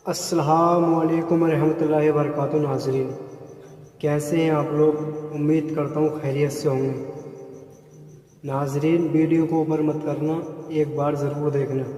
अस्सलामु अलैकुम रहमतुल्लाहि व बरकातुहू। नाज़रीन, कैसे हैं आप लोग? उम्मीद करता हूँ खैरियत से होंगे। नाज़रीन, वीडियो को ऊपर मत करना, एक बार ज़रूर देखना।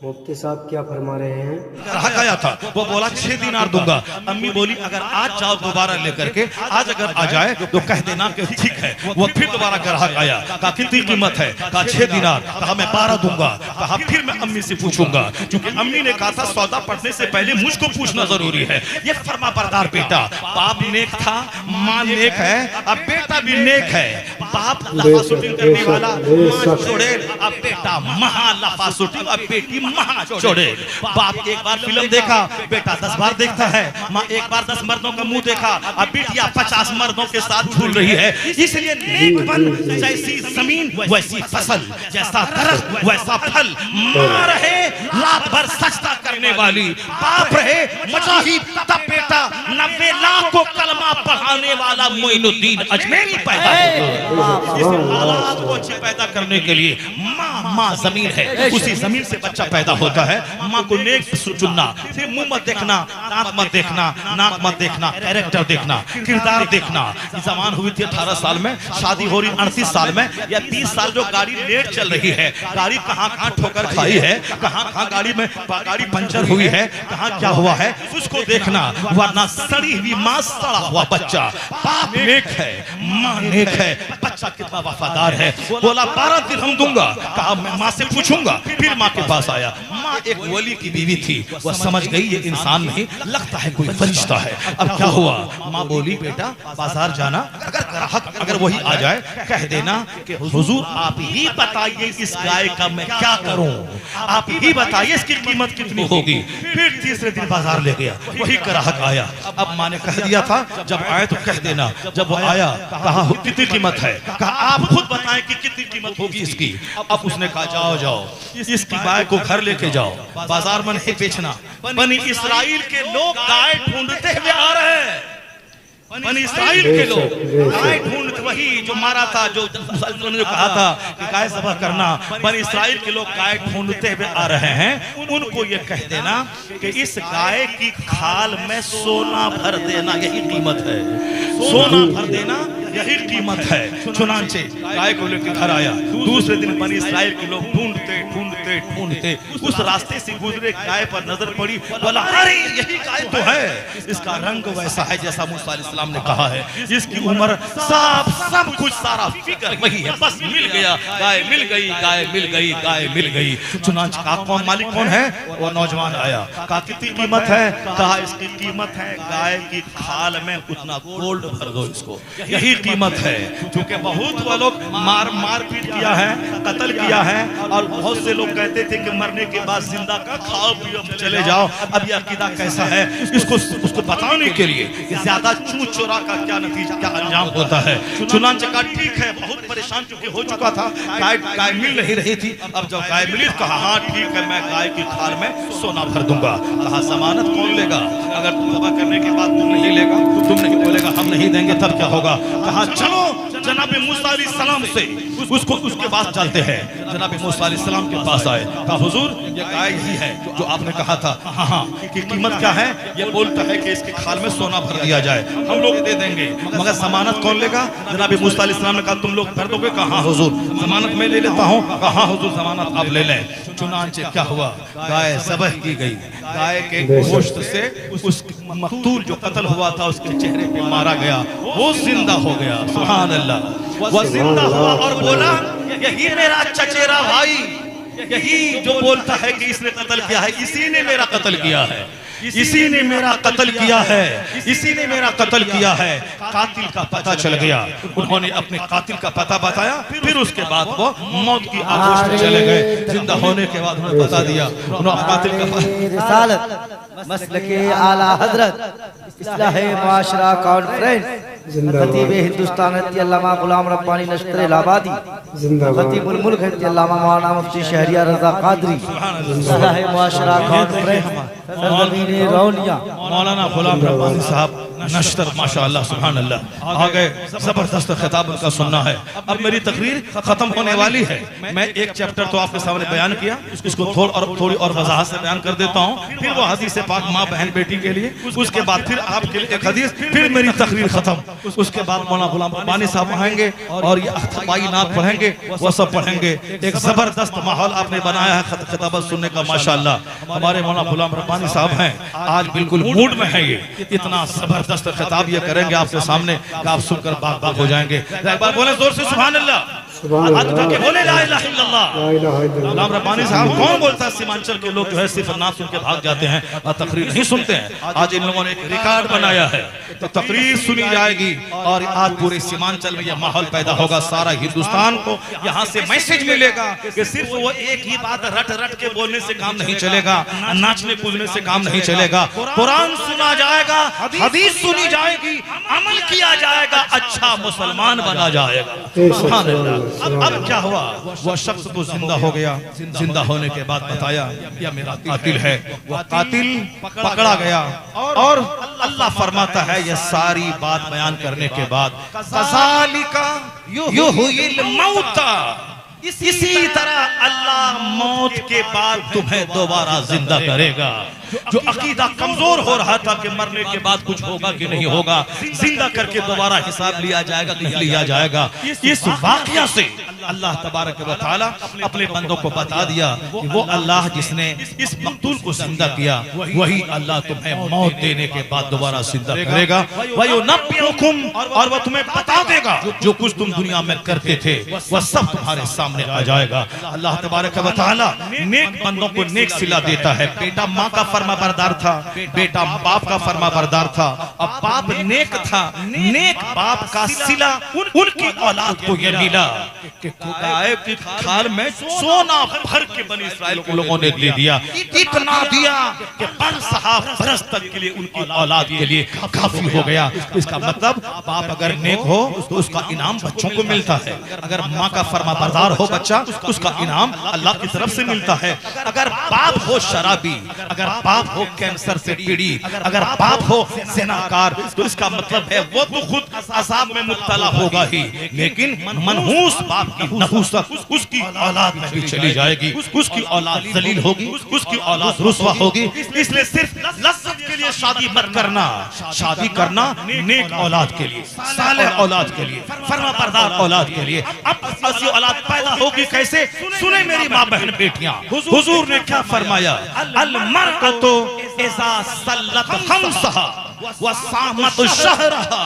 मुफ्ती साहब क्या फरमा रहे हैं? ग्राहक आया था, वो बोला 6 दिनार दूंगा। अम्मी बोली अगर आज जाओ दोबारा लेकर के, आज अगर आ जाए तो कह देना कि ठीक है। वो फिर दोबारा ग्राहक आया, कहा कितनी कीमत है? कहा 6 दिनार। कहा मैं 12 दूंगा। कहा फिर मैं अम्मी से पूछूंगा, क्योंकि अम्मी ने कहा था सौदा पड़ने से पहले मुझको पूछना जरूरी है। ये फर्मा बरदार बेटा, बाप नेक था, माँ नेक है, अब बेटा भी नेक है। बाप लफा शूटिंग करने वाला माँ छोड़े, अब बेटा महा लफा शूटिंग, अब बेटी महा छोड़े। बाप एक बार फिल्म देखा, बेटा 10 बार देखता है। माँ एक बार 10 मर्दों का मुंह देखा, अब बेटियां 50 मर्दों के साथ झूल रही है। इसलिए नेक बन, जैसी जमीन वैसी फसल, जैसा दरख्त वैसा फल। माँ रहे रात भर सजदा करने वाली, बाप रहे मुजाहिद, तब बेटा 90 लाख को कलमा पढ़ाने वाला मोइनुद्दीन अजमेरी पैदा हुआ। इस औलाद को अच्छी पैदा करने के लिए माँ जमीन है, उसी जमीन से बच्चा पैदा होता है। माँ को नेक चुनना, फिर मुंह मत देखना, दांत मत देखना, नाक मत देखना, कैरेक्टर देखना, किरदार देखना। जवान हुई थी 18 साल में, शादी हो रही 38 साल में, या 30 साल जो गाड़ी लेट चल रही है, गाड़ी कहाँ कहाँ ठोकर खाई है, कहाँ कहाँ गाड़ी पंचर हुई है, कहाँ क्या हुआ है, उसको देखना। वरना सड़ी हुई माँ, सड़ा हुआ बच्चा। बाप नेक है, माँ नेक है, बच्चा कितना वफादार है। बोला 12 दिन हम दूंगा। कहा मैं माँ से पूछूंगा। फिर माँ के पास आया। माँ एक वली की बीवी थी, वह समझ गई ये इंसान नहीं, लगता है कोई फरिश्ता है। अब क्या हुआ? माँ बोली बेटा बाजार जाना, अगर ग्राहक अगर वही आ जाए, कह देना कि हुजूर आप ही बताइए इस गाय का मैं क्या करूं, आप ही बताइए इसकी कीमत कितनी होगी। फिर तीसरे दिन बाजार ले गया, वही ग्राहक आया। अब माँ ने कह दिया था जब आए तो कह देना। जब वो आया, कहा कितनी कीमत है? कहा आप खुद बताएं कि कितनी कीमत होगी इसकी। अब उसने कहा जाओ जाओ इसकी गाय को घर लेके जाओ, बाजार में नहीं बेचना। बनी इस्राइल के लोग गाय ढूंढते हुए आ रहे हैं। बनी इस्राइल के लोग गाय ढूंढते, वही जो मारा था, जो ने कहा था कि गाय ज़बह करना, बनी इस्राइल के लोग गाय ढूंढते हुए आ रहे हैं। उनको ये कह देना कि इस गाय की खाल में सोना भर देना, यही कीमत है। सोना भर देना यही कीमत है। चुनांचे गाय को लेकर घर आया। दूसरे दिन बनी इस्राइल के लोग ढूंढते ढूंढते ढूंढते उस रास्ते से गुजरे, गाय पर नजर पड़ी। बोला अरे यही गाय तो है, इसका रंग वैसा है जैसा मूसा अलैहिस्सलाम ने कहा है, इसकी उम्र सब कुछ सारा फिक्र वही है। बस मिल गया, गाय मिल गई, गाय मिल गई, गाय मिल गई। चुनांच का कौन मालिक कौन है? वो नौजवान आया। कहा कितनी कीमत है? कहा इसकी कीमत है गाय की खाल में उतना गोल्ड भर दो इसको, यही कीमत है। क्योंकि बहुत वो लोग मार पीट किया है, कत्ल किया है, और बहुत से लोग कहते थे कि मरने के बाद जिंदा का खाओ पियो चले जाओ। अब ये अकीदा कैसा है, उसको बताने के लिए कि ज्यादा चूं चोरा का क्या नतीजा, क्या अंजाम होता है। चुनांचे का ठीक है, बहुत परेशान चुके हो चुका था, गाय मिल नहीं रही थी। अब जब गाय मिली तो कहा हाँ ठीक है, मैं गाय की खाल में सोना भर दूंगा। कहा जमानत कौन लेगा? अगर तुम तबाह करने के बाद तुम नहीं लेगा, तुम नहीं बोलेगा हम नहीं देंगे, तब क्या होगा? कहा चलो जनाब मूसा अलैहिस्सलाम से उसके पास चलते हैं। जनाब मूसा अलैहिस्सलाम के पास आए। कहा हुजूर ये गाय ही है जो आपने कहा था। हाँ कि कीमत क्या है? ये बोलता है कि इसकी खाल में सोना भर दिया जाए, हम लोग दे देंगे, मगर जमानत कौन लेगा? जनाब मूसा अलैहिस्सलाम ने कहा तुम लोग भर दोगे? कहा हुजूर जमानत मैं ले लेता हूँ। कहा हुजूर जमानत आप ले लें। चुनांचे क्या हुआ? गाय ज़बह की गई। गाय के गोश्त से उस मकतूल जो कत्ल हुआ था उसके चेहरे पे मारा गया, वो जिंदा हो गया। सुभान अल्लाह, वो जिंदा हुआ और बोला यही मेरा चचेरा भाई, यही जो बोलता है कि इसने कत्ल किया है, इसी ने मेरा कत्ल किया है, इसी ने मेरा कत्ल किया है, इसी ने मेरा कत्ल किया है। कातिल का पता चल गया। उन्होंने अपने कातिल का पता बताया। फिर उसके बाद वो मौत की आगोश में चले गए। जिंदा होने के बाद उन्होंने बता दिया, उन्होंने कातिल का मसलके आला हजरत इस्लाह मुआशरा कॉन्फ्रेंस, खतीब हिंदुस्तान अल्लामा गुलाम रब्बानी लश्कर इलाहाबादी, खतीबुल मुल्क अल्लामा मौलाना मुफ्ती शहरियार रजा कादरी, इस्लाह मुआशरा कॉन्फ्रेंस, सरजमीन रौनिया मौलाना गुलाम रब्बानी साहब नश्तर माशाअल्लाह सुभान अल्लाह आ गए। जबरदस्त खिताब उनका सुनना है। अब मेरी तकरीर खत्म होने वाली है। मैं एक चैप्टर तो आपके सामने बयान किया, इसको थोड़ी और वजाहत से बयान कर देता हूँ। फिर वो हदीस पाक माँ बहन बेटी के लिए, उसके बाद फिर आपके लिए एक हदीस, फिर मेरी तकरीर खत्म। उसके बाद मौलाना गुलाम रब्बानी साहब आएंगे और ये अख्तबाई नात पढ़ेंगे, वो सब पढ़ेंगे। एक जबरदस्त माहौल आपने बनाया है खिताबत सुनने का माशाअल्लाह। हमारे मौलाना गुलाम रब्बानी साहब हैं, आज बिल्कुल मूड में है। ये इतना जबरदस्त खिताब ये करेंगे आपके सामने कि आप सुनकर बाग बाग हो जाएंगे। एक बार बोले जोर से सुभान अल्लाह, बोले ला इलाहा इल्लल्लाह। गुलाम रब्बानी साहब कौन बोलता है? सीमांचल के लोग जो है सिर्फ नाम सुन के भाग जाते हैं और तकरीर नहीं सुनते हैं। आज इन लोगों ने एक रिकॉर्ड बनाया है, तो तकरीर सुनी जाएगी और आज पूरे सीमांचल में यह माहौल पैदा होगा। सारा हिंदुस्तान को यहाँ से मैसेज मिलेगा कि सिर्फ वो एक ही बात रट रट के बोलने से काम नहीं चलेगा, नाचने कूदने से काम नहीं चलेगा। कुरान सुना जाएगा, हदीस सुनी जाएगी, अमल किया जाएगा, अच्छा मुसलमान बना जाएगा। सुभान अल्लाह। अब क्या हुआ? वह शख्स तो जिंदा हो गया। जिंदा होने के बाद बताया यह मेरा कातिल है। वह कातिल पकड़ा गया और अल्लाह फरमाता है यह सारी बात बयान करने के बाद, कज़ालिका युह्यिल मौता, इसी तरह अल्लाह मौत के बाद तुम्हें दोबारा जिंदा करेगा। जो अकीदा कमजोर हो रहा था कि मरने के बाद कुछ होगा कि नहीं होगा, जिंदा करके दोबारा हिसाब लिया जाएगा कि नहीं लिया जाएगा। इस वाकया से अल्लाह तबारक व तआला अपने बंदों को बता दिया कि वो अल्लाह जिसने इस मकतूल को जिंदा किया, वही अल्लाह तुम्हें मौत देने के बाद दोबारा जिंदा करेगा। वयुनब्बिउकुम, और वह तुम्हें बता देगा जो कुछ तुम दुनिया में करते थे वह सब तुम्हारे सामने आ जाएगा। अल्लाह तबारक व तआला नेक बंदों को नेक सिला देता है। बेटा माँ का फर्मा बरदार था, बेटा बाप का फर्मा बरदार था। अब बाप नेक था, नेक बाप का सिला उनकी औलाद को यह मिला कि गाय की खाल में सोना भर के बनी इस्राइल के लोगों ने दे दिया। इतना दिया कि बरस तक के लिए उनकी औलाद के लिए काफी हो गया। इसका मतलब बाप अगर नेक हो तो उसका इनाम बच्चों को मिलता है। अगर माँ का फर्मा बरदार हो बच्चा, उसका इनाम अल्लाह की तरफ से मिलता है। अगर बाप हो शराबी, अगर बाप हो कैंसर से पीड़ित, अगर बाप हो ज़िनाकार, तो इसका मतलब है वो तो खुद अज़ाब में मुब्तला होगा ही, लेकिन मनहूस बाप की नहूसत उसकी औलाद में भी चली जाएगी। उसकी औलाद जलील होगी, उसकी औलाद रुस्वा होगी। इसलिए सिर्फ लज्जत के लिए शादी मत करना, शादी करना नेक औलाद के लिए, सालेह औलाद के लिए, फर्मा बरदार औलाद के लिए। अब ऐसी औलाद पैदा होगी कैसे? सुने मेरी माँ बहन बेटियां, हुजूर ने क्या फरमाया? अल मरअतु इज़ा सल्लत खम्सहा व सामत शहरहा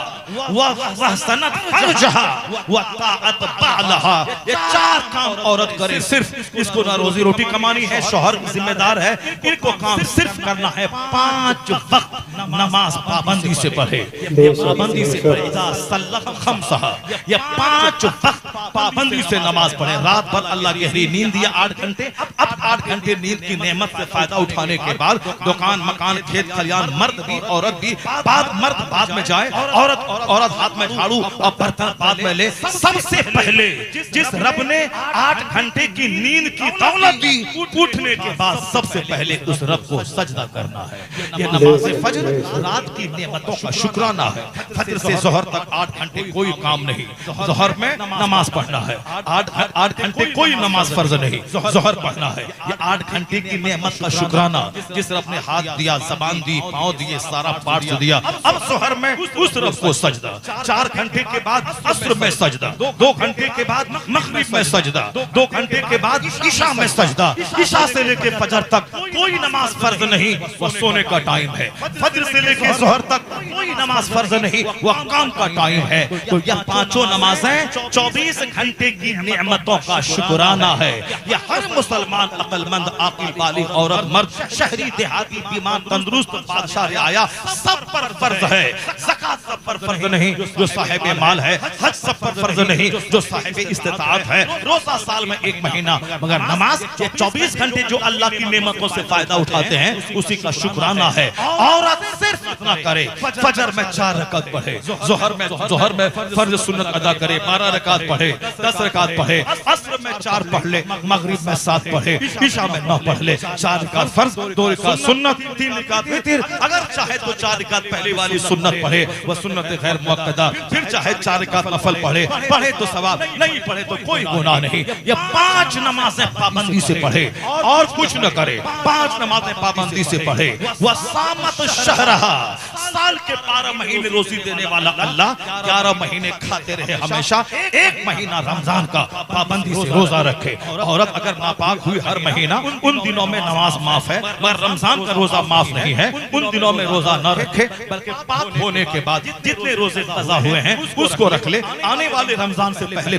व हसनत फरजहा व ताअत बालहा। ये चार काम औरत करे, सिर्फ इसको ना रोजी रोटी कमानी है, शौहर जिम्मेदार है, इनको काम सिर्फ करना है 5 वक्त नमाज पाबंदी से पढ़े, पाबंदी से पढ़े। इज़ा सल्लत खम्सहा, ये 5 वक्त पाबंदी से नमाज पढ़े। रात भर अल्लाह गहरी नींद दिया 8 घंटे, अब 8 घंटे नींद की नेमत से फायदा उठाने के बाद दुकान मकान खेत खलियान, मर्द भी औरत भी, मर्द बाद में जाए, औरत हाथ में झाड़ू और बर्तन बाद में ले। सबसे पहले जिस रब ने 8 घंटे की नींद की दौलत दी, उठने के बाद सबसे पहले उस रब को सजदा करना है। ये नमाज फजर रात की नेमतों का शुक्राना है। फजर से जोहर तक 8 घंटे कोई काम नहीं, जोहर में नमाज पढ़ना है। 8 घंटे कोई नमाज फर्ज नहीं, जोहर पढ़ना है। ये 8 घंटे की नेमत का शुक्राना, जिस रब ने हाथ दिया, जबान दी, पांव दिए, सारा पार्ट दिया। अब जोहर में उस रब को सजदा, 4 घंटे के बाद अस्र में सजदा, 2 घंटे के बाद मगरिब में सजदा, 2 घंटे के बाद इशा में सजदा। इशा से लेके फजर तक कोई नमाज फर्ज नहीं, वह सोने का टाइम है। फजर से लेके जोहर तक कोई नमाज फर्ज नहीं, वह काम का टाइम है। तो यह 5 नमाजें 24 घंटे की नेमतों का शुक्राना है। यह हर मुसलमान अक्लमंद, आकिल, बालिग, औरत, मर्द, शहरी, देहाती, बीमार, तंदुरुस्त, बादशाह, रियाया, सब पर फर्ज है। ज़कात सब पर फर्ज नहीं जो साहिब माल है, हज सब पर फर्ज नहीं जो साहिब इस्तिताअत है, रोजा साल में 1 महीना, मगर नमाज ये 24 घंटे जो अल्लाह की नेमतों से फायदा उठाते हैं उसी का शुक्राना है। औरत सिर्फ इतना करे, फजर में 4 रकात पढ़े, जोहर में फर्ज सुन्नत अदा करे, 12 रकात पढ़े, 10 रकात पढ़े, असर में 4 पढ़ ले, मगरिब में 7 पढ़े, इशा में 9 पढ़ ले, 4 रकात फर्ज, 2 रकात सुन्नत, 3 रकात वितर। अगर चाहे तो 4 रकात पहले वाली सुन्नत पढ़े, वह सुन्नत गैर मुअक्कदा, फिर चाहे 4 रकात नफल पढ़े तो सवाब, नहीं पढ़े तो कोई गुनाह नहीं। ये 5 नमाजें पाबंदी से पढ़े और कुछ न करे, 5 नमाजें पाबंदी से पढ़े। वह सामत शहरहा, साल के 12 महीने रोजी देने वाला अल्लाह 11 महीने खाते रहे हमेशा, 1 महीना रमजान का पाबंदी से रोजा रखे। औरत अगर नापाक हुई हर महीना, उन दिनों में नमाज माफ है, मगर रमजान का रोजा माफ नहीं है। उन दिनों में रोजा न रखे, बल्कि पाक होने के बाद जितने रोजे कज़ा हुए हैं उसको रख ले। आने वाले रमजान से पहले